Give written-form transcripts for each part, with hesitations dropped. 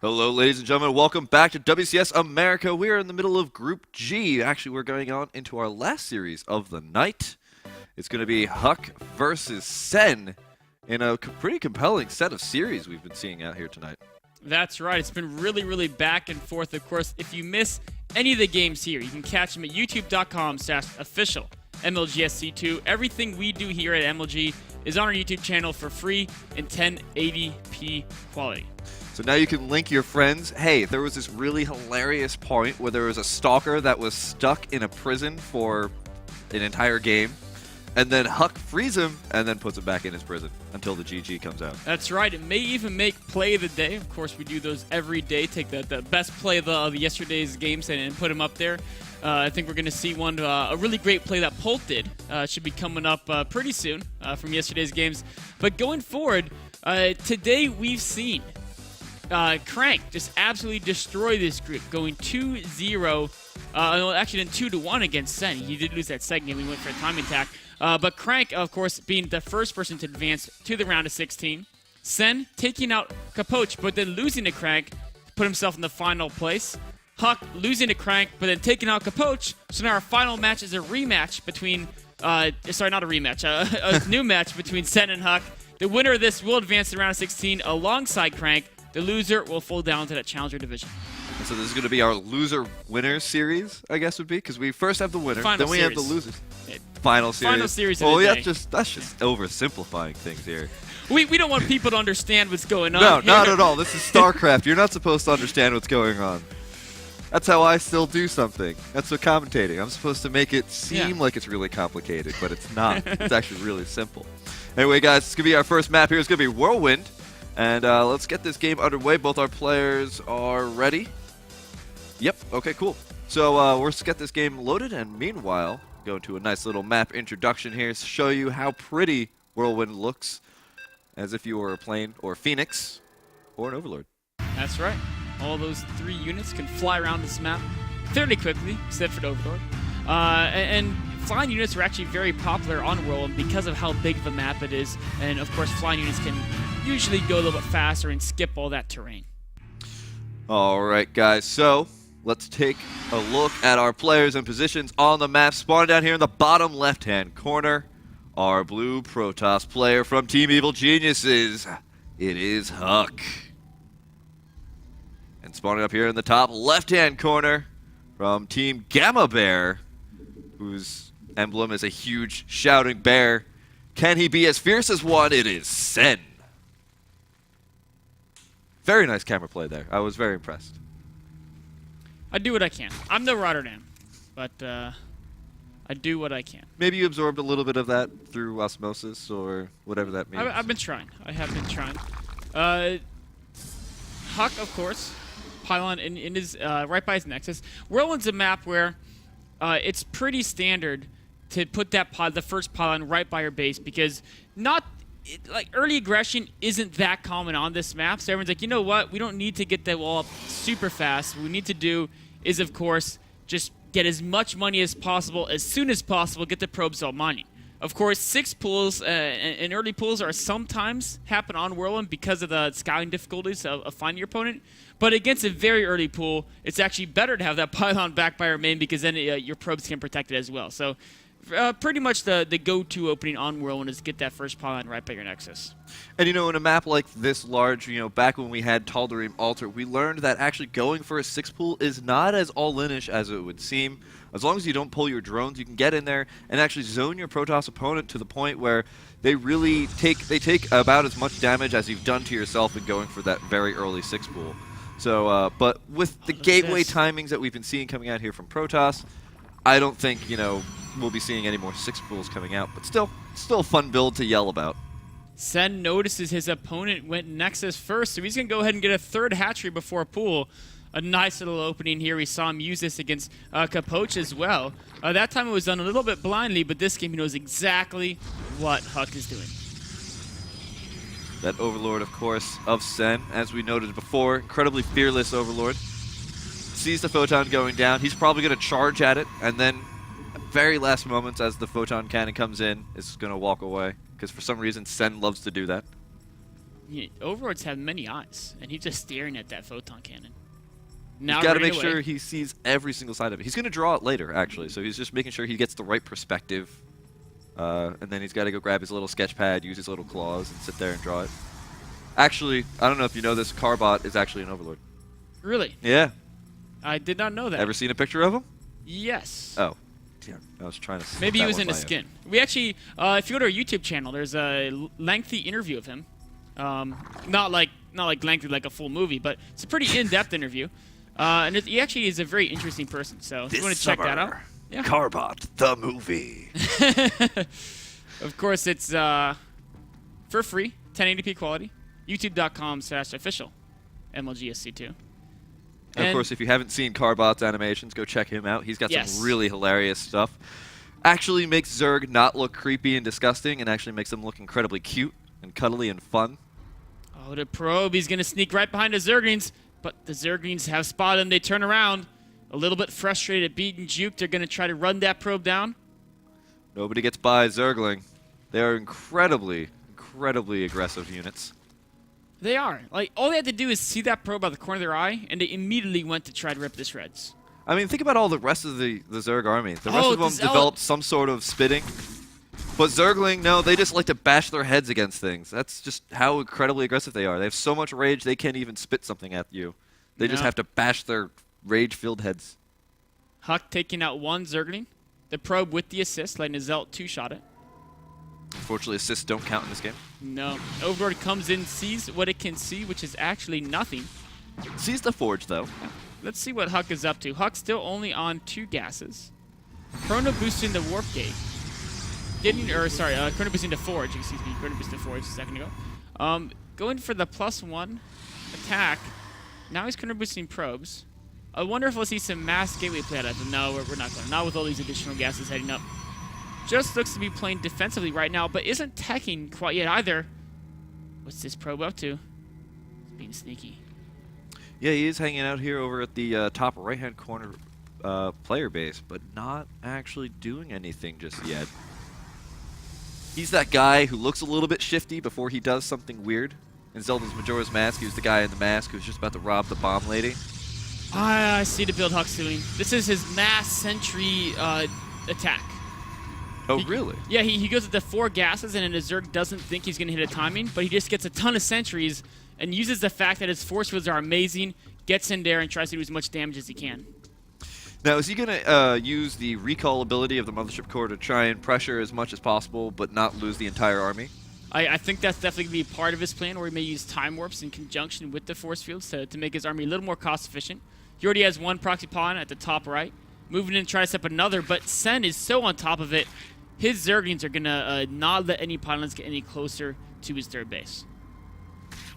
Hello, ladies and gentlemen. Welcome back to WCS America. We are in the middle of Group G. Actually, we're going on into our last series of the night. It's going to be Huck versus Sen in a pretty compelling set of series we've been seeing out here tonight. That's right. It's been really back and forth. Of course, if you miss any of the games here, you can catch them at youtube.com/official MLGSC2. Everything we do here at MLG is on our YouTube channel for free in 1080p quality. So now you can link your friends. Hey, there was this really hilarious point where there was a stalker that was stuck in a prison for an entire game, and then Huck frees him and then puts him back in his prison until the GG comes out. That's right. It may even make play of the day. Of course, we do those every day. Take the best play of yesterday's games and put them up there. I think we're going to see one, a really great play that Polt did. Should be coming up pretty soon from yesterday's games. But going forward, today we've seen Crank just absolutely destroy this group, going 2-0. Actually, then 2-1 against Sen. He did lose that second game. We went for a time attack. But Crank, of course, being the first person to advance to the round of 16. Sen taking out Capoche, but then losing to Crank to put himself in the final place. Huck losing to Crank, but then taking out Capoche. So now our final match is a rematch between, sorry, not a rematch, a new match between Sen and Huck. The winner of this will advance to the round of 16 alongside Crank. The loser will fall down to that challenger division. And so this is going to be our loser-winner series, I guess would be, because we first have the winner, then we have the losers. Final series. Final series of the day. day. That's just oversimplifying things here. We don't want people to understand what's going on. No, here. not at all. This is Starcraft. You're not supposed to understand what's going on. That's how I still do something. That's what commentating. I'm supposed to make it seem like it's really complicated, but it's not. It's actually really simple. Anyway, guys, it's going to be our first map here. It's going to be Whirlwind. And let's get this game underway. Both our players are ready. Yep. Okay, cool. So let's get this game loaded. And meanwhile, go into a nice little map introduction here to show you how pretty Whirlwind looks, as if you were a plane or a Phoenix or an Overlord. That's right. All those three units can fly around this map fairly quickly, except for the Overlord. And flying units are actually very popular on Whirlwind because of how big of a map it is. And of course, flying units can usually go a little bit faster and skip all that terrain. All right, guys. So let's take a look at our players and positions on the map. Spawning down here in the bottom left-hand corner, our blue Protoss player from Team Evil Geniuses. It is Huck. And spawning up here in the top left-hand corner from Team Gamma Bear, whose emblem is a huge shouting bear. Can he be as fierce as one? It is Sen. Very nice camera play there. I was very impressed. I do what I can. I'm no Rotterdam, but I do what I can. Maybe you absorbed a little bit of that through osmosis or whatever that means. I've been trying. I have been trying. Huck, of course, pylon in his right by his nexus. Whirlwind's a map where it's pretty standard to put that the first pylon right by your base because early aggression isn't that common on this map. So everyone's like, you know what? We don't need to get that wall up super fast. What we need to do is, of course, just get as much money as possible, as soon as possible, get the probes all mining. Of course, 6 pools and early pools are sometimes happen on Whirlwind because of the scouting difficulties of finding your opponent. But against a very early pool, it's actually better to have that pylon back by your main because then your probes can protect it as well. So pretty much the go-to opening on Whirlwind is get that first pylon right by your nexus. And in a map like this large, back when we had Tal'Darim Altar, we learned that actually going for a 6 pool is not as all-in-ish as it would seem. As long as you don't pull your drones, you can get in there and actually zone your Protoss opponent to the point where they really take about as much damage as you've done to yourself in going for that very early 6 pool. So, but with the gateway timings that we've been seeing coming out here from Protoss, I don't think, we'll be seeing any more 6 pools coming out, but still a fun build to yell about. Sen notices his opponent went Nexus first, so he's going to go ahead and get a third hatchery before a pool. A nice little opening here. We saw him use this against Capoche as well. That time it was done a little bit blindly, but this game he knows exactly what Huck is doing. That Overlord, of course, of Sen, as we noted before, incredibly fearless Overlord. Sees the Photon going down. He's probably going to charge at it, and then very last moments as the Photon Cannon comes in, is going to walk away. Because for some reason, Sen loves to do that. Overlords have many eyes, and he's just staring at that photon cannon. Now He's got to make sure he sees every single side of it. He's going to draw it later, actually, so he's just making sure he gets the right perspective. And then he's got to go grab his little sketch pad, use his little claws, and sit there and draw it. Actually, I don't know if you know this, Carbot is actually an Overlord. Really? Yeah. I did not know that. Ever seen a picture of him? Yes. Oh. Yeah, I was trying to... Maybe he was in a skin. We actually, if you go to our YouTube channel, there's a lengthy interview of him. Not like lengthy like a full movie, but it's a pretty in-depth interview. And he actually is a very interesting person, so if you want to check that out. Yeah. Carbot, the movie. Of course, it's for free, 1080p quality, youtube.com/official MLGSC2. And of course, if you haven't seen Carbot's animations, go check him out. He's got some really hilarious stuff. Actually makes Zerg not look creepy and disgusting, and actually makes them look incredibly cute and cuddly and fun. Oh, the probe. He's going to sneak right behind the Zerglings, but the Zerglings have spotted him. They turn around. A little bit frustrated at being juked. They're going to try to run that probe down. Nobody gets by Zergling. They are incredibly aggressive units. They are. Like, all they had to do is see that probe out of the corner of their eye, and they immediately went to try to rip to shreds. I mean, think about all the rest of the Zerg army. The rest of them developed some sort of spitting. But Zergling, no, they just like to bash their heads against things. That's just how incredibly aggressive they are. They have so much rage, they can't even spit something at you. They just have to bash their rage-filled heads. Huck taking out one Zergling. The probe with the assist, letting his Zelt two-shot it. Unfortunately, assists don't count in this game. No. Overlord comes in, sees what it can see, which is actually nothing. Sees the forge, though. Yeah. Let's see what Huck is up to. Huck's still only on 2 gases. Chrono boosting the warp gate. Chrono boosting the forge. Excuse me. Chrono boosting the forge a second ago. Going for the +1 attack. Now he's chrono boosting probes. I wonder if we'll see some mass gateway play out of them. No, we're not going. Not with all these additional gases heading up. Just looks to be playing defensively right now, but isn't teching quite yet either. What's this probe up to? It's being sneaky. Yeah, he is hanging out here over at the top right-hand corner player base, but not actually doing anything just yet. He's that guy who looks a little bit shifty before he does something weird. In Zelda's Majora's Mask, he was the guy in the mask who was just about to rob the bomb lady. I see the build Huck's doing. This is his mass sentry attack. Oh, really? Yeah, he goes with the 4 gases, and then Zerg doesn't think he's going to hit a timing, but he just gets a ton of sentries and uses the fact that his force fields are amazing, gets in there, and tries to do as much damage as he can. Now, is he going to use the recall ability of the Mothership Core to try and pressure as much as possible, but not lose the entire army? I think that's definitely going to be part of his plan, where he may use time warps in conjunction with the force fields to make his army a little more cost-efficient. He already has 1 proxy pawn at the top right. Moving in to try to set up another, but Sen is so on top of it, his Zerglings are going to not let any pylons get any closer to his third base.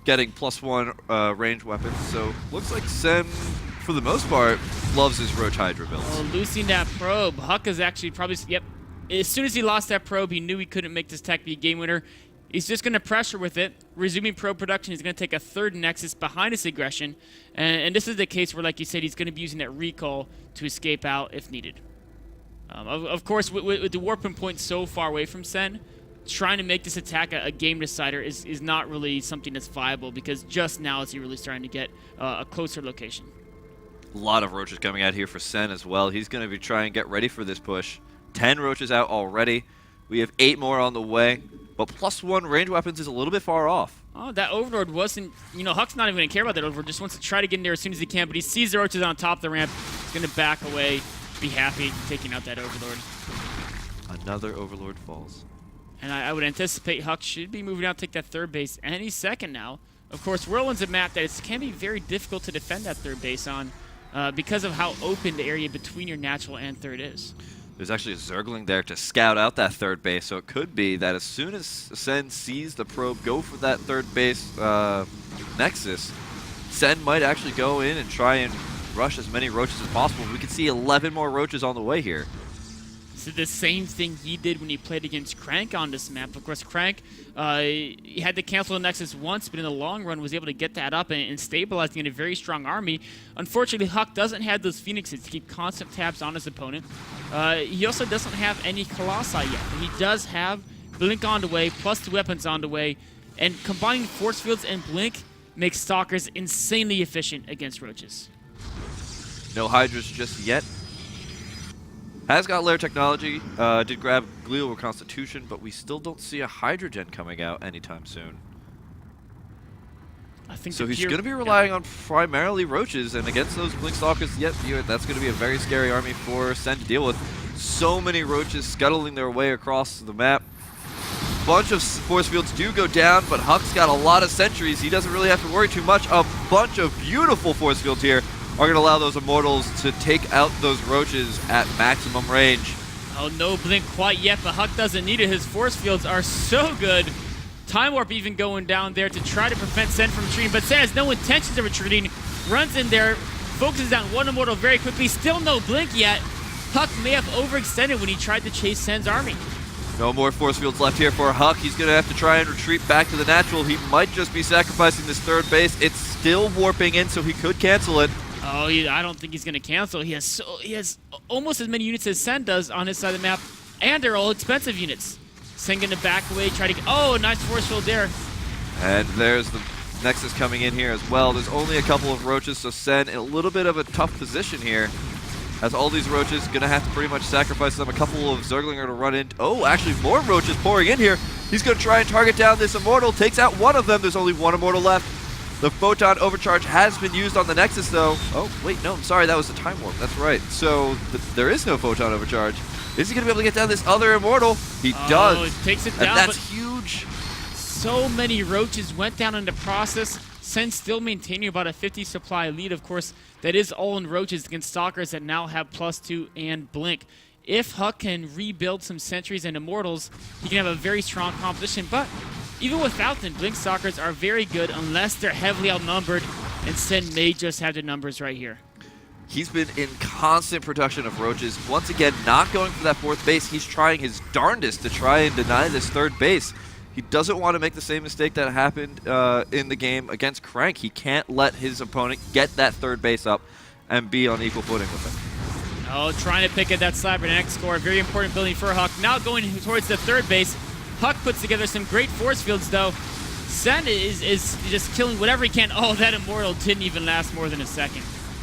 Getting +1 range weapons, so looks like Sen, for the most part, loves his Roach Hydra builds. Oh, losing that probe. Huck is actually probably... Yep. As soon as he lost that probe, he knew he couldn't make this tech be a game winner. He's just going to pressure with it. Resuming probe production, he's going to take a 3rd Nexus behind his aggression. And this is the case where, like you said, he's going to be using that recall to escape out if needed. Of course, with the warping point so far away from Sen, trying to make this attack a game decider is not really something that's viable, because just now is he really starting to get a closer location. A lot of roaches coming out here for Sen as well. He's going to be trying to get ready for this push. 10 roaches out already. We have 8 more on the way. But +1 range weapons is a little bit far off. Oh, that Overlord wasn't... You know, Huck's not even going to care about that Overlord. Just wants to try to get in there as soon as he can. But he sees the roaches on top of the ramp. He's going to back away, be happy taking out that Overlord. Another Overlord falls. And I would anticipate Huck should be moving out to take that 3rd base any second now. Of course, Whirlwind's a map that it can be very difficult to defend that 3rd base on because of how open the area between your natural and 3rd is. There's actually a Zergling there to scout out that 3rd base, so it could be that as soon as Sen sees the probe go for that 3rd base Nexus, Sen might actually go in and try and rush as many roaches as possible. We can see 11 more roaches on the way here. This is the same thing he did when he played against Crank on this map. Of course, Crank, he had to cancel the Nexus once, but in the long run was able to get that up and stabilizing in a very strong army. Unfortunately, Huck doesn't have those Phoenixes to keep constant tabs on his opponent. He also doesn't have any Colossi yet, but he does have Blink on the way, plus 2 weapons on the way. And combining force fields and blink makes Stalkers insanely efficient against roaches. No Hydras just yet. Has got lair technology, did grab Glial Reconstitution, but we still don't see a Hydrogen coming out anytime soon. I think so he's going to be relying on primarily roaches, and against those Blink Stalkers, yet that's going to be a very scary army for Sen to deal with. So many roaches scuttling their way across the map. Bunch of force fields do go down, but Huck's got a lot of sentries. He doesn't really have to worry too much. A bunch of beautiful force fields here are going to allow those Immortals to take out those roaches at maximum range. Oh, no blink quite yet, but Huck doesn't need it. His force fields are so good. Time Warp even going down there to try to prevent Sen from retreating, but Sen has no intentions of retreating. Runs in there, focuses down one Immortal very quickly. Still no blink yet. Huck may have overextended when he tried to chase Sen's army. No more force fields left here for Huck. He's going to have to try and retreat back to the natural. He might just be sacrificing this third base. It's still warping in, so he could cancel it. Oh, I don't think he's going to cancel. He has almost as many units as Sen does on his side of the map, and they're all expensive units. Sen going to back away, try to get... Oh, nice force field there. And there's the Nexus coming in here as well. There's only a couple of roaches, so Sen in a little bit of a tough position here. As all these roaches, going to have to pretty much sacrifice them. A couple of Zerglinger to run in. Oh, actually more roaches pouring in here. He's going to try and target down this Immortal. Takes out one of them. There's only one Immortal left. The Photon Overcharge has been used on the Nexus, though. Oh, wait, no, I'm sorry. That was the Time Warp. That's right. So there is no Photon Overcharge. Is he going to be able to get down this other Immortal? He does. It takes it down. And that's huge. So many roaches went down in the process. Sen still maintaining about a 50 supply lead. Of course, that is all in roaches against Stalkers that now have +2 and blink. If Huck can rebuild some sentries and Immortals, he can have a very strong composition. But even without them, blink Stalkers are very good unless they're heavily outnumbered, and Sen may just have the numbers right here. He's been in constant production of roaches. Once again, not going for that fourth base. He's trying his darndest to try and deny this third base. He doesn't want to make the same mistake that happened in the game against Crank. He can't let his opponent get that third base up and be on equal footing with him. Oh, trying to pick at that cybernetic score. Very important building for Huck. Now going towards the third base. Huck puts together some great force fields, though. Sen is just killing whatever he can. Oh, that Immortal didn't even last more than a second.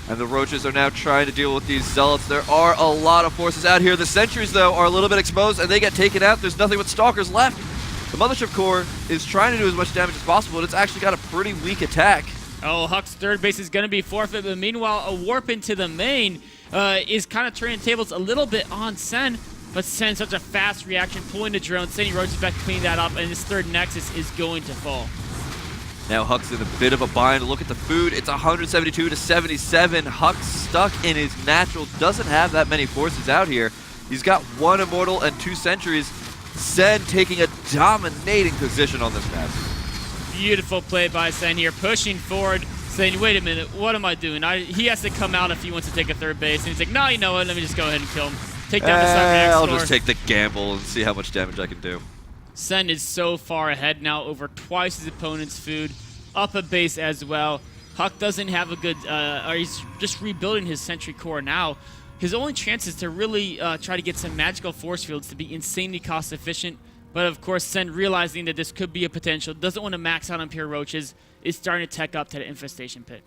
And the roaches are now trying to deal with these zealots. There are a lot of forces out here. The sentries, though, are a little bit exposed, and they get taken out. There's nothing but Stalkers left. The Mothership Core is trying to do as much damage as possible, and it's actually got a pretty weak attack. Oh, Huck's third base is going to be forfeit, but meanwhile, a warp into the main is kind of turning tables a little bit on Sen, but Sen, such a fast reaction, pulling the drone, sending roaches back to clean that up, and this third Nexus is going to fall. Now Huck's in a bit of a bind. Look at the food. It's 172 to 77. Huck's stuck in his natural. Doesn't have that many forces out here. He's got one Immortal and 2 sentries. Sen taking a dominating position on this map. Beautiful play by Sen here, pushing forward, saying, wait a minute, what am I doing? He has to come out if he wants to take a third base. And he's like, no, you know what, let me just go ahead and kill him. Take down the cybernetic I'll score. just take the gamble and see how much damage I can do. Sen is so far ahead now, over twice his opponent's food, up a base as well. Huck doesn't have a good, or he's just rebuilding his sentry core now. His only chance is to really try to get some magical force fields to be insanely cost efficient. But of course, Sen, realizing that this could be a potential, doesn't want to max out on pure roaches, is starting to tech up to the infestation pit.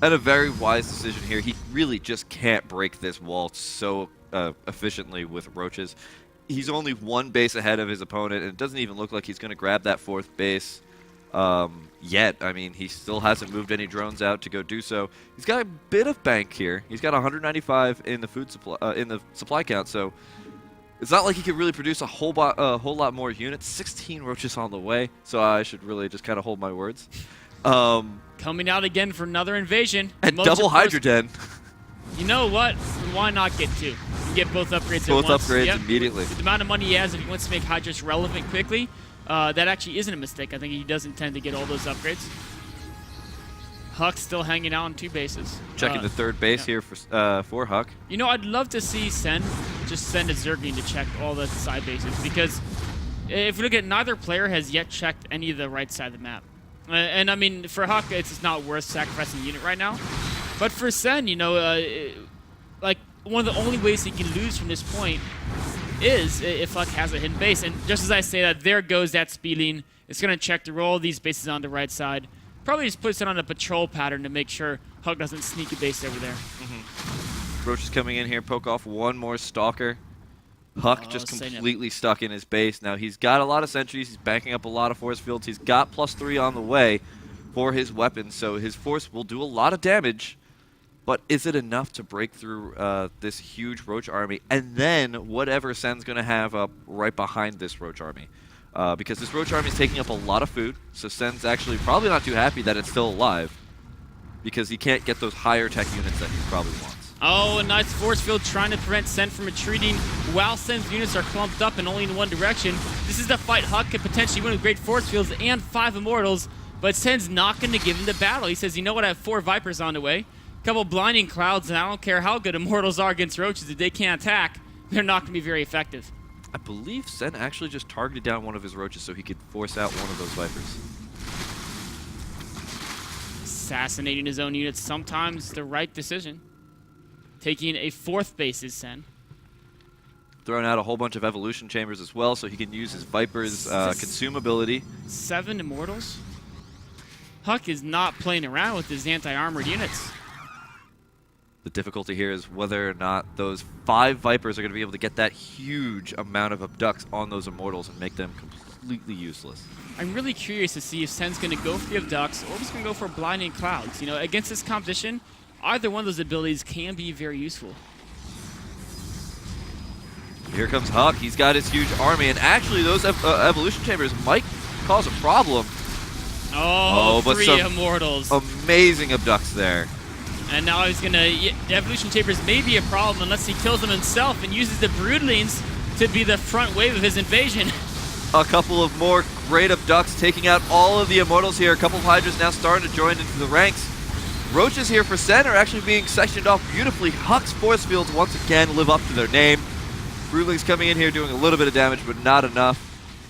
And a very wise decision here. He really just can't break this wall so efficiently with roaches. He's only one base ahead of his opponent, and it doesn't even look like he's going to grab that fourth base yet. I mean, he still hasn't moved any drones out to go do so. He's got a bit of bank here. He's got 195 in the food supply, in the supply count, so it's not like he could really produce a whole lot more units. 16 roaches on the way, so I should really just kind of hold my words. Coming out again for another invasion. And double Hydrogen. You know what? Why not get 2? You can get both upgrades both at once. Both upgrades immediately. With the amount of money he has, if he wants to make Hydras relevant quickly, that actually isn't a mistake. I think he does intend to get all those upgrades. Huck's still hanging out on 2 bases. Checking the third base here for Huck. You know, I'd love to see Sen just send a Zergling to check all the side bases, because if we look at it, neither player has yet checked any of the right side of the map. And I mean, for Huck, it's not worth sacrificing a unit right now. But for Sen, you know, like, one of the only ways he can lose from this point is if Huck has a hidden base. And just as I say that, there goes that speeding It's going to check to roll these bases on the right side. Probably just puts it on a patrol pattern to make sure Huck doesn't sneak a base over there. Roach is coming in here, poke off one more Stalker. Huck just completely stuck in his base. Now he's got a lot of sentries. He's banking up a lot of force fields. He's got +3 on the way for his weapons, so his force will do a lot of damage. But is it enough to break through this huge Roach army? And then whatever Sen's going to have up right behind this Roach army. Because this Roach army is taking up a lot of food, so Sen's actually probably not too happy that it's still alive. Because he can't get those higher tech units that he probably wants. Oh, a nice force field trying to prevent Sen from retreating while Sen's units are clumped up and only in one direction. This is the fight Huck could potentially win with great force fields and 5 Immortals, but Sen's not going to give him the battle. He says, you know what, I have 4 Vipers on the way, a couple blinding clouds, and I don't care how good Immortals are against Roaches. If they can't attack, they're not going to be very effective. I believe Sen actually just targeted down one of his Roaches so he could force out one of those Vipers. Assassinating his own units, sometimes the right decision. Taking a 4th base is Sen. Throwing out a whole bunch of evolution chambers as well so he can use his Viper's consumability. 7 Immortals? Huck is not playing around with his anti-armored units. The difficulty here is whether or not those 5 Vipers are going to be able to get that huge amount of abducts on those Immortals and make them completely useless. I'm really curious to see if Sen's going to go for the abducts or if he's going to go for blinding clouds. You know, against this competition, either one of those abilities can be very useful. Here comes Huck. He's got his huge army, and actually those evolution chambers might cause a problem. Oh, but 3 some Immortals. Amazing abducts there. And now he's going to... The evolution chambers may be a problem unless he kills them himself and uses the Broodlings to be the front wave of his invasion. A couple of more great abducts taking out all of the Immortals here. A couple of Hydras now starting to join into the ranks. Roaches here for Sen are actually being sectioned off beautifully. Huck's force fields once again live up to their name. Broodlings coming in here doing a little bit of damage, but not enough.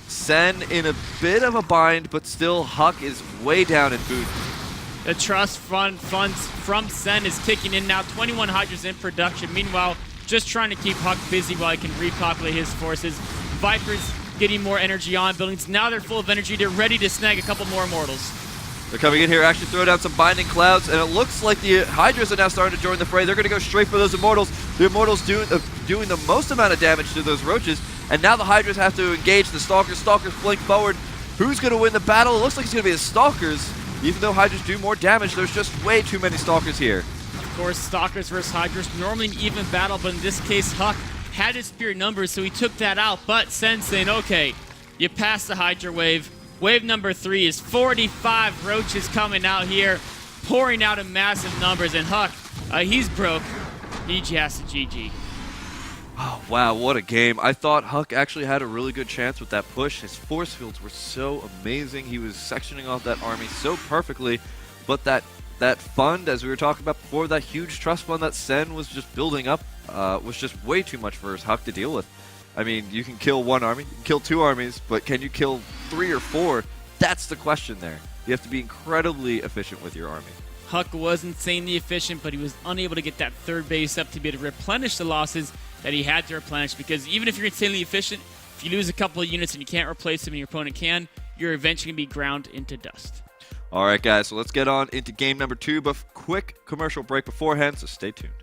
Sen in a bit of a bind, but still Huck is way down in food. The trust funds from Sen is kicking in now. 21 Hydras in production. Meanwhile, just trying to keep Huck busy while he can repopulate his forces. Vipers getting more energy on buildings. Now they're full of energy. They're ready to snag a couple more Immortals. They're coming in here, actually throw down some binding clouds, and it looks like the Hydras are now starting to join the fray. They're going to go straight for those Immortals. The Immortals doing the most amount of damage to those Roaches, and now the Hydras have to engage the Stalkers. Stalkers flank forward. Who's going to win the battle? It looks like it's going to be the Stalkers. Even though Hydras do more damage, there's just way too many Stalkers here. Of course, Stalkers versus Hydras, normally an even battle, but in this case, Huck had his spirit numbers, so he took that out. But Sen saying, okay, you passed the Hydra wave. Wave number 3 is 45 Roaches coming out here, pouring out in massive numbers. And Huck, he's broke. He has to GG. Oh, wow, what a game. I thought Huck actually had a really good chance with that push. His force fields were so amazing. He was sectioning off that army so perfectly. But that fund, as we were talking about before, that huge trust fund that Sen was just building up was just way too much for Huck to deal with. I mean, you can kill 1 army, you can kill 2 armies, but can you kill 3 or 4? That's the question there. You have to be incredibly efficient with your army. Huck was insanely efficient, but he was unable to get that 3rd base up to be able to replenish the losses that he had to replenish, because even if you're insanely efficient, if you lose a couple of units and you can't replace them and your opponent can, you're eventually going to be ground into dust. All right, guys, so let's get on into game number 2, but quick commercial break beforehand, so stay tuned.